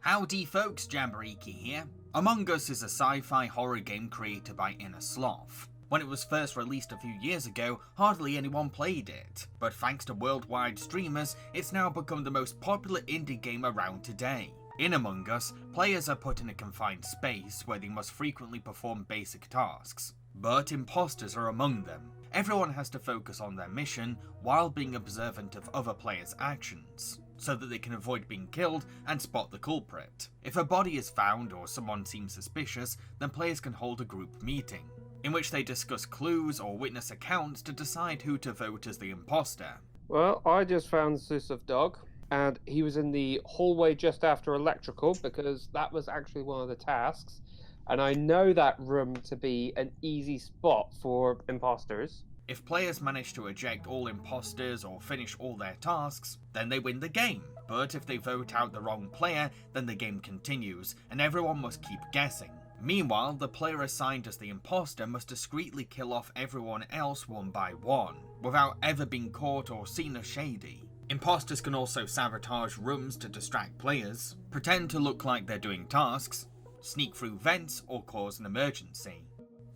Howdy folks, Jambareeqi here. Among Us is a sci-fi horror game created by Inner Sloth. When it was first released a few years ago, hardly anyone played it, but thanks to worldwide streamers, it's now become the most popular indie game around today. In Among Us, players are put in a confined space where they must frequently perform basic tasks, but imposters are among them. Everyone has to focus on their mission while being observant of other players' actions, so that they can avoid being killed and spot the culprit. If a body is found or someone seems suspicious, then players can hold a group meeting, in which they discuss clues or witness accounts to decide who to vote as the imposter. Well, I just found Susuf Dog, and he was in the hallway just after electrical because that was actually one of the tasks. And I know that room to be an easy spot for imposters. If players manage to eject all imposters or finish all their tasks, then they win the game. But if they vote out the wrong player, then the game continues, and everyone must keep guessing. Meanwhile, the player assigned as the imposter must discreetly kill off everyone else one by one, without ever being caught or seen as shady. Imposters can also sabotage rooms to distract players, pretend to look like they're doing tasks, sneak through vents, or cause an emergency.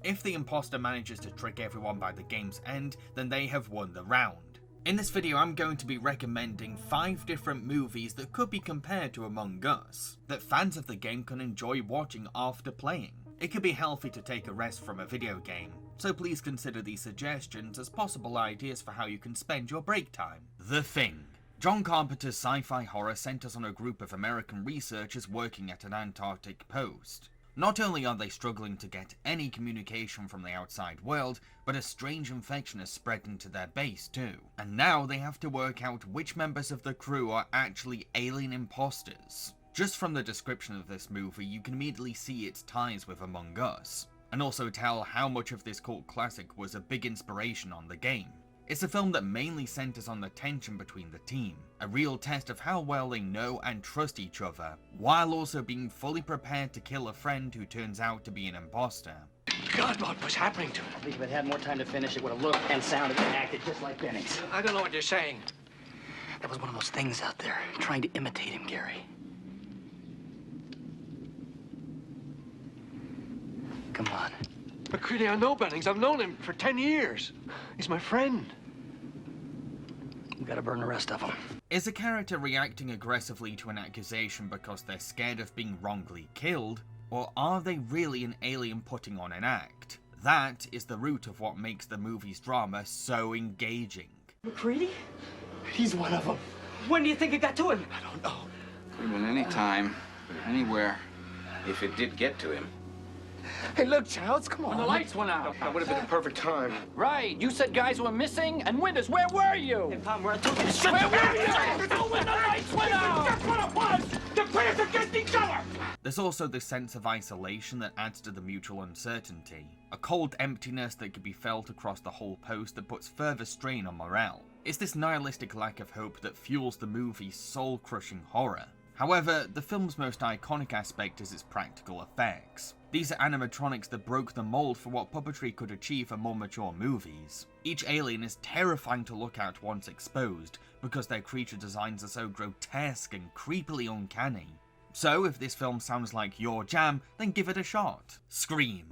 If the imposter manages to trick everyone by the game's end, then they have won the round. In this video, I'm going to be recommending 5 different movies that could be compared to Among Us, that fans of the game can enjoy watching after playing. It can be healthy to take a rest from a video game, so please consider these suggestions as possible ideas for how you can spend your break time. The Thing. John Carpenter's sci-fi horror centers on a group of American researchers working at an Antarctic post. Not only are they struggling to get any communication from the outside world, but a strange infection has spread into their base too. And now they have to work out which members of the crew are actually alien imposters. Just from the description of this movie, you can immediately see its ties with Among Us, and also tell how much of this cult classic was a big inspiration on the game. It's a film that mainly centers on the tension between the team, a real test of how well they know and trust each other, while also being fully prepared to kill a friend who turns out to be an imposter. God, what was happening to him? I think if it had more time to finish, it would have looked and sounded and acted just like Benny's. I don't know what you're saying. That was one of those things out there, trying to imitate him, Gary. Come on. McCready, I know Bennings. I've known him for 10 years. He's my friend. We gotta burn the rest of them. Is a character reacting aggressively to an accusation because they're scared of being wrongly killed, or are they really an alien putting on an act? That is the root of what makes the movie's drama so engaging. McCready? He's one of them. When do you think it got to him? I don't know. Could have been any time, anywhere, if it did get to him. Hey, look, Childs, come on. When the lights went out. That would have been the perfect time. Right. You said guys were missing, and Winters, where were you? Hey, Tom, where I told you to shut Where your were you? mouth. Oh, when the lights went out. That's what it was! The players against each other! There's also this sense of isolation that adds to the mutual uncertainty, a cold emptiness that can be felt across the whole post that puts further strain on morale. It's this nihilistic lack of hope that fuels the movie's soul-crushing horror. However, the film's most iconic aspect is its practical effects. These are animatronics that broke the mold for what puppetry could achieve for more mature movies. Each alien is terrifying to look at once exposed, because their creature designs are so grotesque and creepily uncanny. So if this film sounds like your jam, then give it a shot. Scream.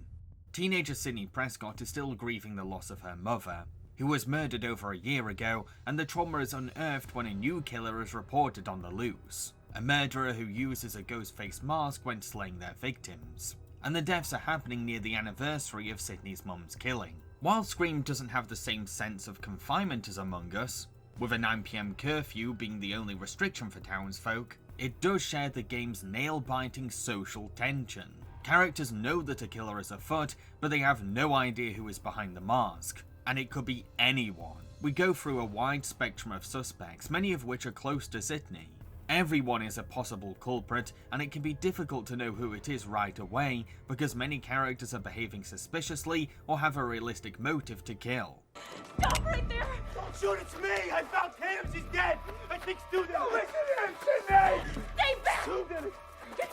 Teenager Sydney Prescott is still grieving the loss of her mother, who was murdered over a year ago, and the trauma is unearthed when a new killer is reported on the loose. A murderer who uses a ghost face mask when slaying their victims. And the deaths are happening near the anniversary of Sydney's mum's killing. While Scream doesn't have the same sense of confinement as Among Us, with a 9 PM curfew being the only restriction for townsfolk, it does share the game's nail-biting social tension. Characters know that a killer is afoot, but they have no idea who is behind the mask, and it could be anyone. We go through a wide spectrum of suspects, many of which are close to Sydney. Everyone is a possible culprit, and it can be difficult to know who it is right away, because many characters are behaving suspiciously or have a realistic motive to kill. Stop right there. Don't shoot, it's me! I found Tatum, she's dead! I think Stu did it! Listen to him, Sydney! Stay back. Stu did it!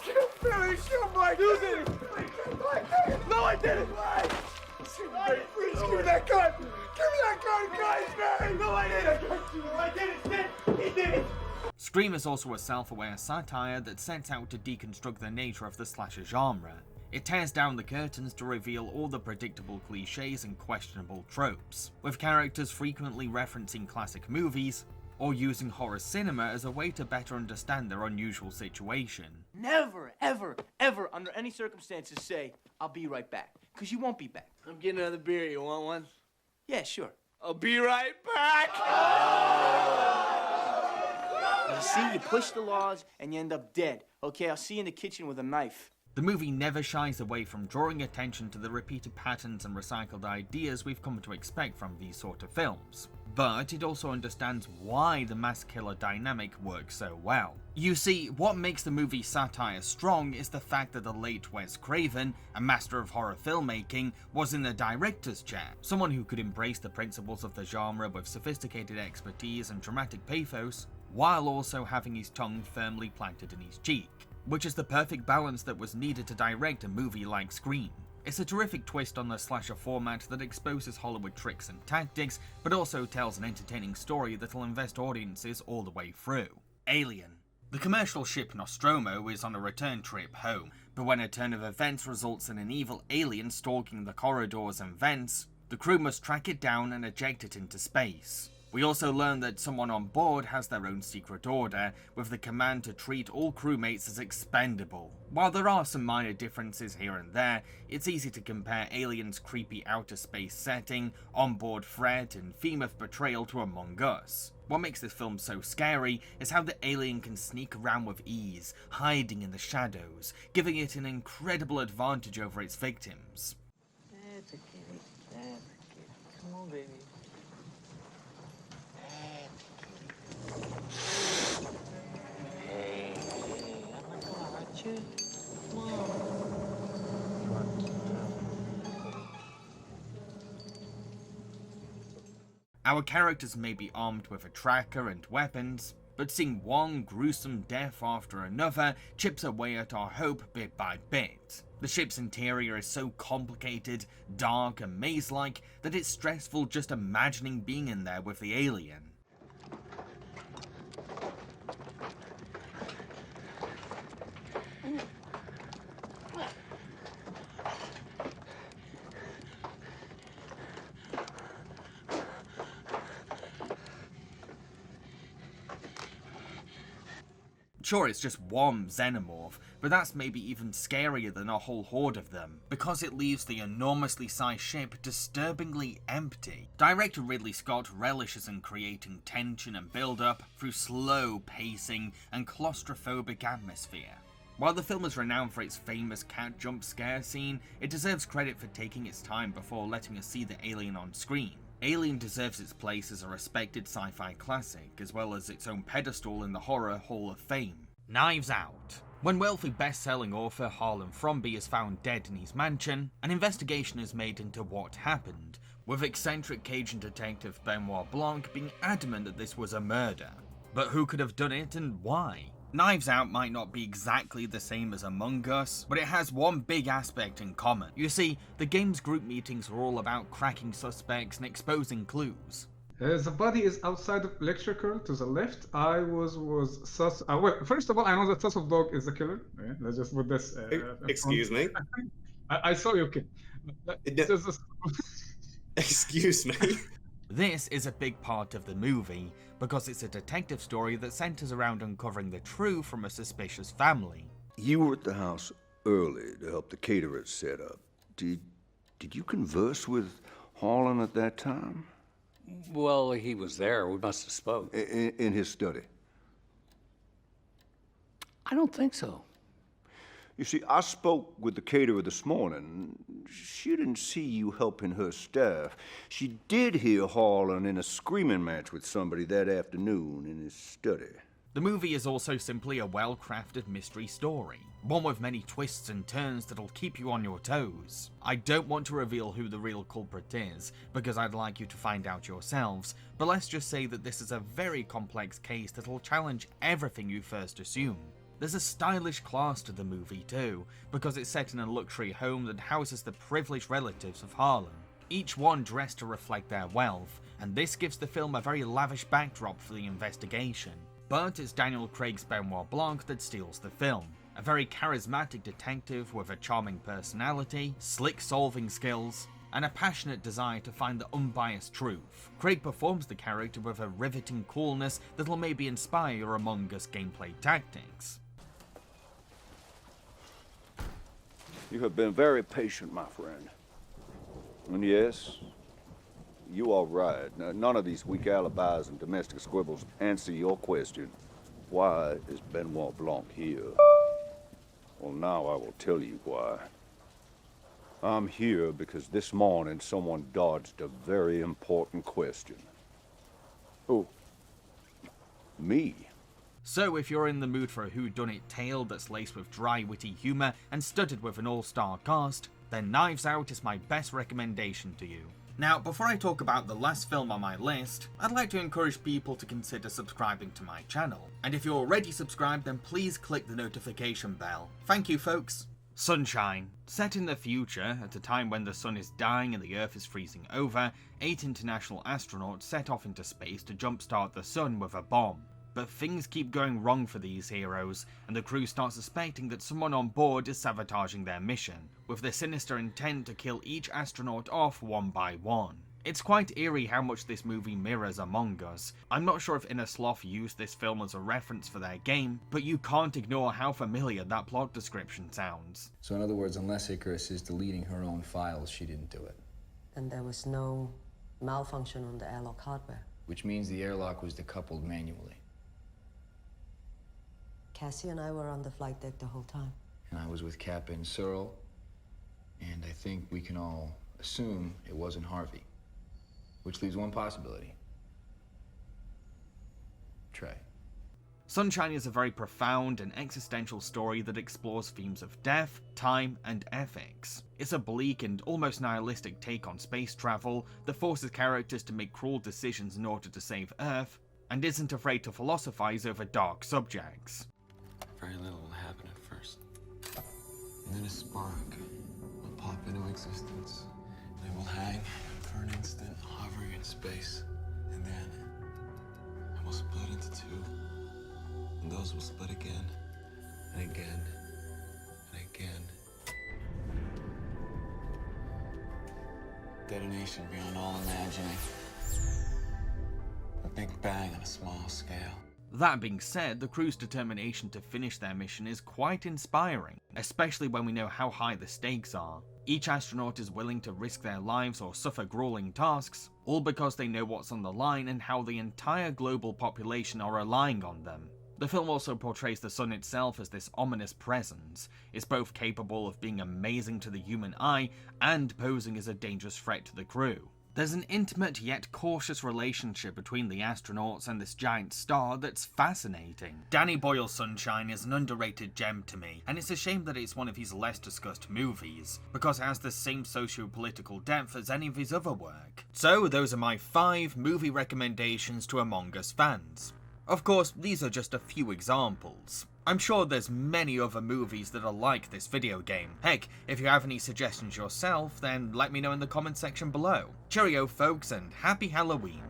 You Billy, shoot Mike! You did it! No, I didn't! Sydney, please give me that gun! Give me that gun, guys, man! No, I didn't! I did it, Sid! He did it! Scream is also a self-aware satire that sets out to deconstruct the nature of the slasher genre. It tears down the curtains to reveal all the predictable cliches and questionable tropes, with characters frequently referencing classic movies, or using horror cinema as a way to better understand their unusual situation. Never, ever, ever, under any circumstances say, I'll be right back. Because you won't be back. I'm getting another beer. You want one? Yeah, sure. I'll be right back. You see, you push the laws and you end up dead. Okay, I'll see you in the kitchen with a knife. The movie never shies away from drawing attention to the repeated patterns and recycled ideas we've come to expect from these sort of films, but it also understands why the mass killer dynamic works so well. You see, what makes the movie satire strong is the fact that the late Wes Craven, a master of horror filmmaking, was in the director's chair, someone who could embrace the principles of the genre with sophisticated expertise and dramatic pathos, while also having his tongue firmly planted in his cheek, which is the perfect balance that was needed to direct a movie like Scream. It's a terrific twist on the slasher format that exposes Hollywood tricks and tactics, but also tells an entertaining story that'll invest audiences all the way through. Alien. The commercial ship Nostromo is on a return trip home, but when a turn of events results in an evil alien stalking the corridors and vents, the crew must track it down and eject it into space. We also learn that someone on board has their own secret order, with the command to treat all crewmates as expendable. While there are some minor differences here and there, it's easy to compare Alien's creepy outer space setting, onboard threat, and theme of betrayal to Among Us. What makes this film so scary is how the alien can sneak around with ease, hiding in the shadows, giving it an incredible advantage over its victims. That's a kitty. That's a kitty. Come on, baby. Hey, I'm not gonna hurt you. Come on. Our characters may be armed with a tracker and weapons, but seeing one gruesome death after another chips away at our hope bit by bit. The ship's interior is so complicated, dark, and maze-like that it's stressful just imagining being in there with the alien. Sure, it's just one xenomorph, but that's maybe even scarier than a whole horde of them, because it leaves the enormously sized ship disturbingly empty. Director Ridley Scott relishes in creating tension and build-up through slow pacing and claustrophobic atmosphere. While the film is renowned for its famous cat jump scare scene, it deserves credit for taking its time before letting us see the alien on screen. Alien deserves its place as a respected sci-fi classic, as well as its own pedestal in the Horror Hall of Fame. Knives Out. When wealthy best-selling author Harlan Thrombey is found dead in his mansion, an investigation is made into what happened, with eccentric Cajun detective Benoit Blanc being adamant that this was a murder. But who could have done it and why? Knives Out might not be exactly the same as Among Us, but it has one big aspect in common. You see, the game's group meetings are all about cracking suspects and exposing clues. The body is outside of electrical to the left. I was well, first of all, I know that Sus of Dog is the killer. Yeah, let's just put this. Excuse me? I saw you, okay. Excuse me? This is a big part of the movie, because it's a detective story that centers around uncovering the truth from a suspicious family. You were at the house early to help the caterers set up. Did you converse with Harlan at that time? Well, he was there. We must have spoke. In his study? I don't think so. You see, I spoke with the caterer this morning. She didn't see you helping her staff. She did hear Harlan in a screaming match with somebody that afternoon in his study. The movie is also simply a well-crafted mystery story, one with many twists and turns that'll keep you on your toes. I don't want to reveal who the real culprit is, because I'd like you to find out yourselves, but let's just say that this is a very complex case that'll challenge everything you first assume. There's a stylish class to the movie too, because it's set in a luxury home that houses the privileged relatives of Harlan, each one dressed to reflect their wealth, and this gives the film a very lavish backdrop for the investigation. but it's Daniel Craig's Benoit Blanc that steals the film. A very charismatic detective with a charming personality, slick solving skills, and a passionate desire to find the unbiased truth. Craig performs the character with a riveting coolness that'll maybe inspire your Among Us gameplay tactics. You have been very patient, my friend. And yes, you are right. None of these weak alibis and domestic squibbles answer your question. Why is Benoit Blanc here? Well, now I will tell you why. I'm here because this morning someone dodged a very important question. Who? Me. So if you're in the mood for a whodunit tale that's laced with dry, witty humour and studded with an all-star cast, then Knives Out is my best recommendation to you. Now, before I talk about the last film on my list, I'd like to encourage people to consider subscribing to my channel. And if you're already subscribed, then please click the notification bell. Thank you, folks. Sunshine. Set in the future, at a time when the sun is dying and the Earth is freezing over, 8 international astronauts set off into space to jumpstart the sun with a bomb. But things keep going wrong for these heroes, and the crew starts suspecting that someone on board is sabotaging their mission, with the sinister intent to kill each astronaut off one by one. It's quite eerie how much this movie mirrors Among Us. I'm not sure if Inner Sloth used this film as a reference for their game, but you can't ignore how familiar that plot description sounds. So in other words, unless Icarus is deleting her own files, she didn't do it. And there was no malfunction on the airlock hardware. Which means the airlock was decoupled manually. Cassie and I were on the flight deck the whole time. And I was with Kappa and Searle, and I think we can all assume it wasn't Harvey. Which leaves one possibility. Trey. Sunshine is a very profound and existential story that explores themes of death, time, and ethics. It's a bleak and almost nihilistic take on space travel that forces characters to make cruel decisions in order to save Earth, and isn't afraid to philosophize over dark subjects. Very little will happen at first. And then a spark will pop into existence. They will hang for an instant, hovering in space. And then it will split into two. And those will split again, and again, and again. Detonation beyond all imagining. A big bang on a small scale. That being said, the crew's determination to finish their mission is quite inspiring, especially when we know how high the stakes are. Each astronaut is willing to risk their lives or suffer grueling tasks, all because they know what's on the line and how the entire global population are relying on them. The film also portrays the sun itself as this ominous presence. It's both capable of being amazing to the human eye and posing as a dangerous threat to the crew. There's an intimate yet cautious relationship between the astronauts and this giant star that's fascinating. Danny Boyle's Sunshine is an underrated gem to me, and it's a shame that it's one of his less discussed movies, because it has the same socio-political depth as any of his other work. So those are my 5 movie recommendations to Among Us fans. Of course, these are just a few examples. I'm sure there's many other movies that are like this video game. Heck, if you have any suggestions yourself, then let me know in the comment section below. Cheerio folks, and happy Halloween.